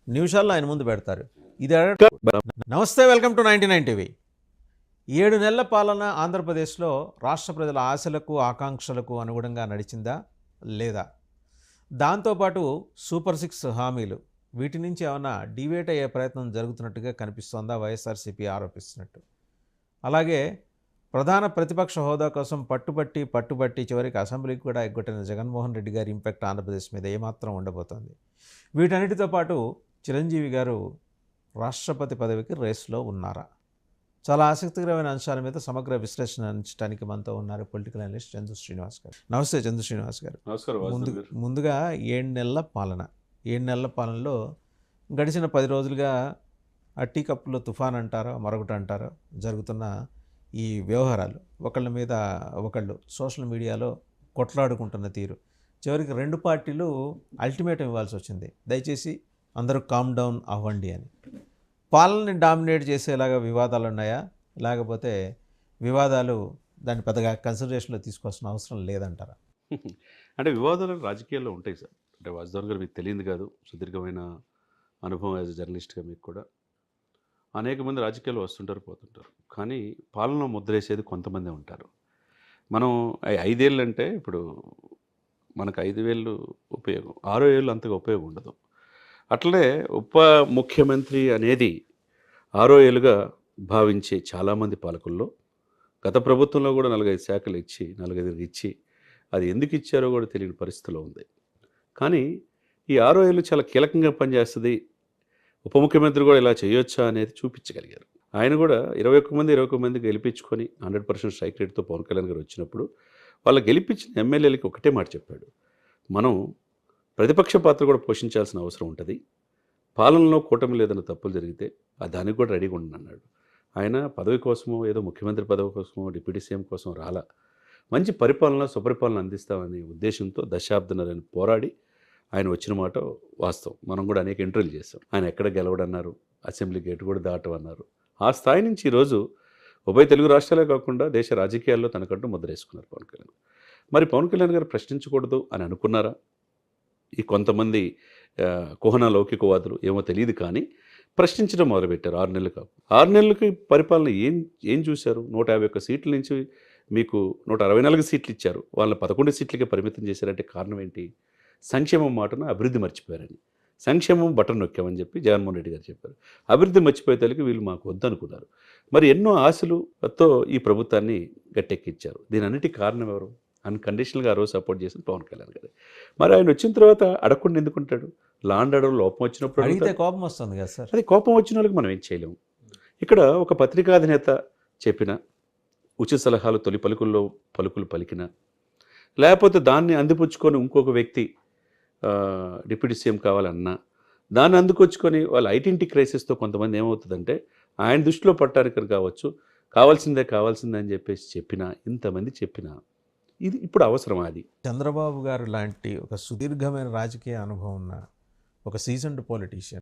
నిమిషాల్లో ఆయన ముందు పెడతారు. ఇది నమస్తే, వెల్కమ్ టు 99 టీవీ. 7 నెలల పాలన ఆంధ్రప్రదేశ్లో రాష్ట్ర ప్రజల ఆశలకు ఆకాంక్షలకు అనుగుణంగా నడిచిందా లేదా? దాంతోపాటు సూపర్ 6 హామీలు, వీటి నుంచి ఏమైనా డివేట్ అయ్యే ప్రయత్నం జరుగుతున్నట్టుగా కనిపిస్తోందా వైఎస్ఆర్సీపీ ఆరోపిస్తున్నట్టు? అలాగే ప్రధాన ప్రతిపక్ష హోదా కోసం పట్టుబట్టి చివరికి అసెంబ్లీకి కూడా ఎగ్గొట్టిన జగన్మోహన్ రెడ్డి గారి ఇంపాక్ట్ ఆంధ్రప్రదేశ్ మీద ఏమాత్రం ఉండబోతోంది? వీటన్నిటితో పాటు చిరంజీవి గారు రాష్ట్రపతి పదవికి రేస్లో ఉన్నారా? చాలా ఆసక్తికరమైన అంశాల మీద సమగ్ర విశ్లేషణ అందించడానికి మనతో ఉన్నారు పొలిటికల్ అనలిస్ట్ చందు శ్రీనివాస్ గారు. నమస్తే చందు శ్రీనివాస్ గారు. ముందుగా 7 నెలల పాలన, 7 నెలల పాలనలో గడిచిన 10 రోజులుగా ఆ టీ కప్పులో తుఫాన్ అంటారో మరొకటి అంటారో జరుగుతున్న ఈ వ్యవహారాలు, ఒకళ్ళ మీద ఒకళ్ళు సోషల్ మీడియాలో కొట్లాడుకుంటున్న తీరు, చివరికి 2 పార్టీలు అల్టిమేటం ఇవ్వాల్సి వచ్చింది, దయచేసి అందరూ కామ్ డౌన్ అవ్వండి అని. పాలనని డామినేట్ చేసేలాగా వివాదాలు ఉన్నాయా, లేకపోతే వివాదాలు దాన్ని పెద్దగా కన్సిడరేషన్లో తీసుకోవాల్సిన అవసరం లేదంటారా? అంటే వివాదాలు రాజకీయాల్లో ఉంటాయి సార్. అంటే వాసుదేవన్ గారు మీకు తెలియదు కాదు, సుదీర్ఘమైన అనుభవం యాజ్ జర్నలిస్ట్గా మీకు కూడా. అనేక మంది రాజకీయాలు వస్తుంటారు పోతుంటారు, కానీ పాలన ముద్రేసేది కొంతమంది ఉంటారు. మనం 5 ఏళ్ళు అంటే ఇప్పుడు మనకు 5 వేలు ఉపయోగం, 6 ఏళ్ళు అంతగా ఉపయోగం ఉండదు. అట్లనే ఉప ముఖ్యమంత్రి అనేది 6 ఏళ్ళుగా భావించే చాలామంది పాలకుల్లో గత ప్రభుత్వంలో కూడా 4-5 శాఖలు ఇచ్చి 4-5 ఇచ్చి అది ఎందుకు ఇచ్చారో కూడా తెలియని పరిస్థితిలో ఉంది. కానీ ఈ 6 ఏళ్ళు చాలా కీలకంగా పనిచేస్తుంది, ఉప ముఖ్యమంత్రి కూడా ఇలా చేయొచ్చా అనేది చూపించగలిగారు. ఆయన కూడా 21 మంది గెలిపించుకొని 100% స్ట్రైక్ రేట్తో పవన్ కళ్యాణ్ గారు వచ్చినప్పుడు వాళ్ళు గెలిపించిన ఎమ్మెల్యేలకి ఒకటే మాట చెప్పాడు, మనం ప్రతిపక్ష పాత్ర కూడా పోషించాల్సిన అవసరం ఉంటుంది, పాలనలో కూటమి లేదన్న తప్పులు జరిగితే దానికి కూడా రెడీగా ఉండండి అన్నాడు. ఆయన పదవి కోసమో ఏదో ముఖ్యమంత్రి పదవి కోసమో డిప్యూటీ సీఎం కోసం రాలా, మంచి పరిపాలన సుపరిపాలన అందిస్తామనే ఉద్దేశంతో దశాబ్దన్నరని పోరాడి ఆయన వచ్చిన మాట వాస్తవం. మనం కూడా అనేక ఇంటర్వ్యూలు చేస్తాం. ఆయన ఎక్కడ గెలవడన్నారు, అసెంబ్లీ గేట్ కూడా దాటమన్నారు. ఆ స్థాయి నుంచి ఈరోజు ఉభయ తెలుగు రాష్ట్రాలే కాకుండా దేశ రాజకీయాల్లో తనకంటూ ముద్రేసుకున్నారు పవన్ కళ్యాణ్. మరి పవన్ కళ్యాణ్ గారు ప్రశ్నించకూడదు అని అనుకున్నారా? ఈ కొంతమంది కుహన లౌకికవాదులు ఏమో తెలియదు, కానీ ప్రశ్నించడం మొదలుపెట్టారు 6 నెలలు కాదు. 6 నెలలకి పరిపాలన ఏం చూశారు? 151 సీట్ల నుంచి మీకు 164 సీట్లు ఇచ్చారు, వాళ్ళని 11 సీట్లకే పరిమితం చేశారంటే కారణం ఏంటి? సంక్షేమం మాటను అభివృద్ధి మర్చిపోయారని. సంక్షేమం బటన్ నొక్కామని చెప్పి జగన్మోహన్ రెడ్డి గారు చెప్పారు. అభివృద్ధి మర్చిపోయేతలకి వీళ్ళు మాకు వద్దనుకున్నారు. మరి ఎన్నో ఆశలతో ఈ ప్రభుత్వాన్ని గట్టెక్కించారు. దీని అన్నిటికీ కారణం ఎవరు? అన్కండిషనల్గా ఆ రోజు సపోర్ట్ చేసిన పవన్ కళ్యాణ్ గారు. మరి ఆయన వచ్చిన తర్వాత అడగకుండా ఎందుకుంటాడు? లాండ్ ఆర్డర్ లోపం వచ్చినప్పుడు అడిగితే కోపం వస్తుంది కదా సార్. అది కోపం వచ్చిన వాళ్ళకి మనం ఏం చేయలేము. ఇక్కడ ఒక పత్రికాధినేత చెప్పిన ఉచిత సలహాలు తొలి పలుకులు పలికిన, లేకపోతే దాన్ని అందిపుచ్చుకొని ఇంకొక వ్యక్తి డిప్యూటీ సీఎం కావాలన్నా దాన్ని అందుకొచ్చుకొని వాళ్ళ ఐడెంటిటీ క్రైసిస్తో కొంతమంది ఏమవుతుందంటే ఆయన దృష్టిలో పట్టానికి కావచ్చు, కావాల్సిందే అని చెప్పేసి ఇంతమంది చెప్పినా ఇది ఇప్పుడు అవసరం. అది చంద్రబాబు గారు లాంటి ఒక సుదీర్ఘమైన రాజకీయ అనుభవం ఉన్న ఒక సీజన్డ్ పొలిటీషియన్